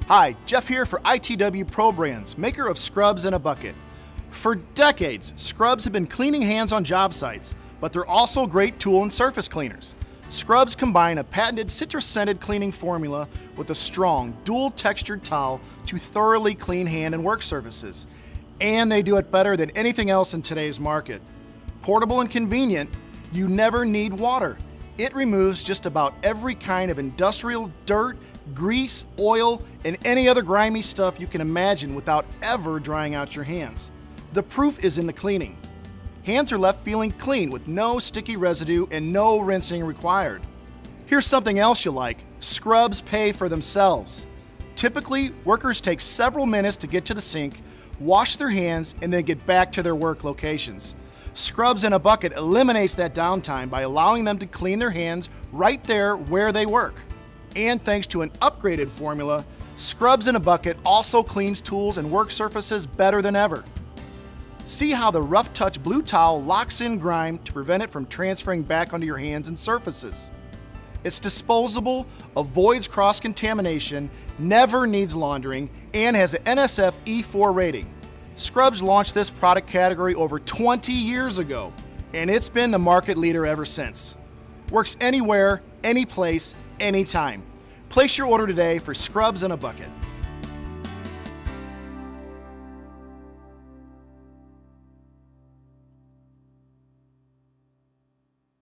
Hi, Jeff here for ITW Pro Brands, maker of Scrubs in a Bucket. For decades, Scrubs have been cleaning hands on job sites, but they're also great tool and surface cleaners. Scrubs combine a patented citrus-scented cleaning formula with a strong, dual-textured towel to thoroughly clean hand and work surfaces. And they do it better than anything else in today's market. Portable and convenient, you never need water. It removes just about every kind of industrial dirt, grease, oil, and any other grimy stuff you can imagine without ever drying out your hands. The proof is in the cleaning. Hands are left feeling clean with no sticky residue and no rinsing required. Here's something else you like. Scrubs pay for themselves. Typically, workers take several minutes to get to the sink, wash their hands, and then get back to their work locations. Scrubs in a Bucket eliminates that downtime by allowing them to clean their hands right there where they work. And thanks to an upgraded formula, Scrubs in a Bucket also cleans tools and work surfaces better than ever. See how the rough touch blue towel locks in grime to prevent it from transferring back onto your hands and surfaces. It's disposable, avoids cross-contamination, never needs laundering, and has an NSF E4 rating. Scrubs launched this product category over 20 years ago, and it's been the market leader ever since. Works anywhere, any place, anytime. Place your order today for Scrubs in a Bucket.